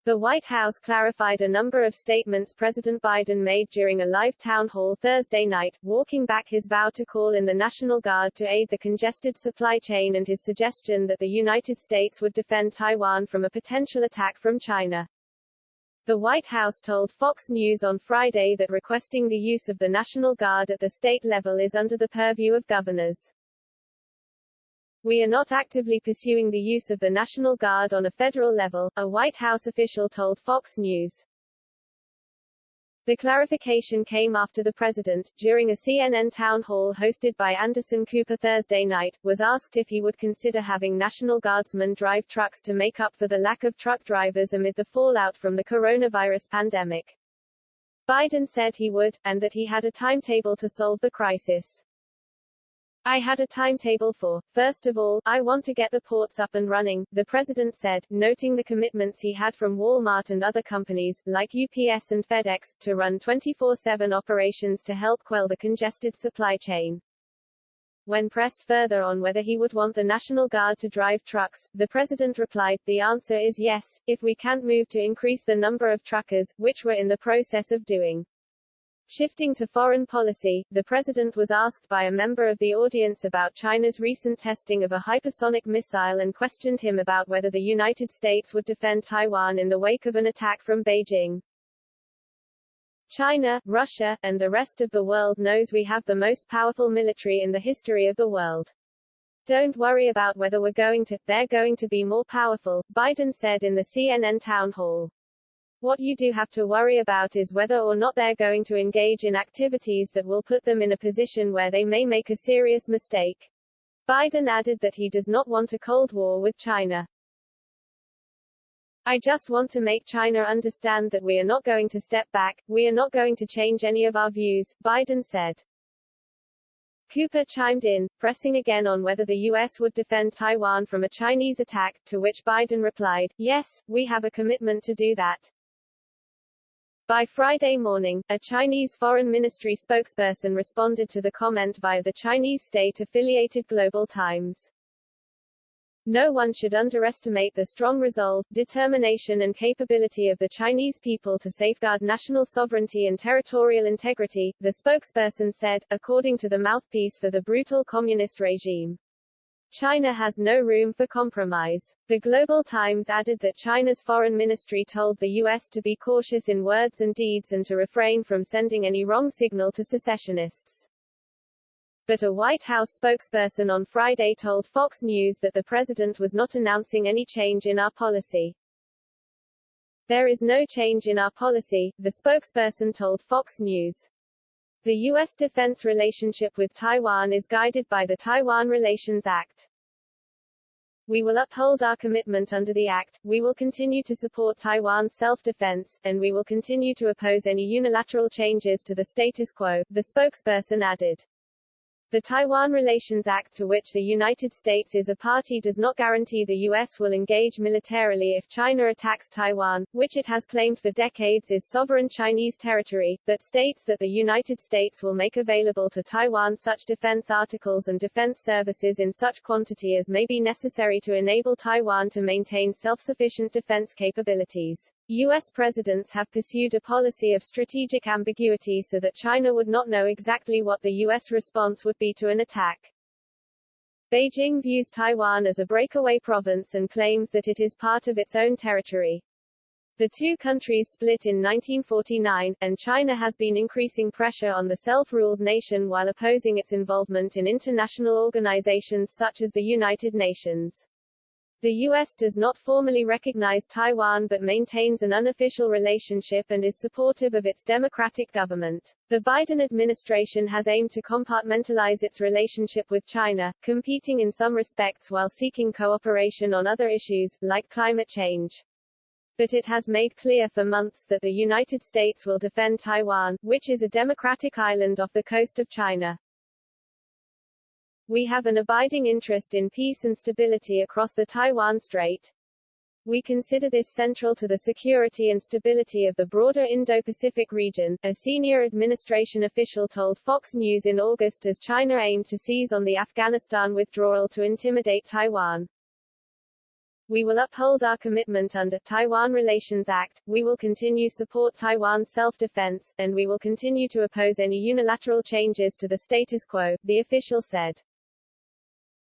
The White House clarified a number of statements President Biden made during a live town hall Thursday night, walking back his vow to call in the National Guard to aid the congested supply chain and his suggestion that the United States would defend Taiwan from a potential attack from China. The White House told Fox News on Friday that requesting the use of the National Guard at the state level is under the purview of governors. "We are not actively pursuing the use of the National Guard on a federal level," a White House official told Fox News. The clarification came after the president, during a CNN town hall hosted by Anderson Cooper Thursday night, was asked if he would consider having National Guardsmen drive trucks to make up for the lack of truck drivers amid the fallout from the coronavirus pandemic. Biden said he would, and that he had a timetable to solve the crisis. "I had a timetable for, first of all, I want to get the ports up and running," the president said, noting the commitments he had from Walmart and other companies, like UPS and FedEx, to run 24/7 operations to help quell the congested supply chain. When pressed further on whether he would want the National Guard to drive trucks, the president replied, "The answer is yes, if we can't move to increase the number of truckers, which we're in the process of doing." Shifting to foreign policy, the president was asked by a member of the audience about China's recent testing of a hypersonic missile and questioned him about whether the United States would defend Taiwan in the wake of an attack from Beijing. "China, Russia, and the rest of the world knows we have the most powerful military in the history of the world. Don't worry about whether they're going to be more powerful," Biden said in the CNN town hall. "What you do have to worry about is whether or not they're going to engage in activities that will put them in a position where they may make a serious mistake." Biden added that he does not want a Cold War with China. "I just want to make China understand that we are not going to step back, we are not going to change any of our views," Biden said. Cooper chimed in, pressing again on whether the U.S. would defend Taiwan from a Chinese attack, to which Biden replied, "Yes, we have a commitment to do that." By Friday morning, a Chinese Foreign Ministry spokesperson responded to the comment via the Chinese state-affiliated Global Times. "No one should underestimate the strong resolve, determination and capability of the Chinese people to safeguard national sovereignty and territorial integrity," the spokesperson said, according to the mouthpiece for the brutal communist regime. "China has no room for compromise." The Global Times added that China's foreign ministry told the U.S. to be cautious in words and deeds and to refrain from sending any wrong signal to secessionists. But a White House spokesperson on Friday told Fox News that the president was not announcing any change in our policy. "There is no change in our policy," the spokesperson told Fox News. The U.S. defense relationship with Taiwan is guided by the Taiwan Relations Act. "We will uphold our commitment under the Act, we will continue to support Taiwan's self-defense, and we will continue to oppose any unilateral changes to the status quo," the spokesperson added. The Taiwan Relations Act, to which the United States is a party, does not guarantee the U.S. will engage militarily if China attacks Taiwan, which it has claimed for decades is sovereign Chinese territory, but states that the United States will make available to Taiwan such defense articles and defense services in such quantity as may be necessary to enable Taiwan to maintain self-sufficient defense capabilities. U.S. presidents have pursued a policy of strategic ambiguity so that China would not know exactly what the U.S. response would be to an attack. Beijing views Taiwan as a breakaway province and claims that it is part of its own territory. The two countries split in 1949, and China has been increasing pressure on the self-ruled nation while opposing its involvement in international organizations such as the United Nations. The U.S. does not formally recognize Taiwan but maintains an unofficial relationship and is supportive of its democratic government. The Biden administration has aimed to compartmentalize its relationship with China, competing in some respects while seeking cooperation on other issues, like climate change. But it has made clear for months that the United States will defend Taiwan, which is a democratic island off the coast of China. "We have an abiding interest in peace and stability across the Taiwan Strait. We consider this central to the security and stability of the broader Indo-Pacific region," a senior administration official told Fox News in August as China aimed to seize on the Afghanistan withdrawal to intimidate Taiwan. We will uphold our commitment under Taiwan Relations Act, we will continue support Taiwan's self-defense, and we will continue to oppose any unilateral changes to the status quo, the official said.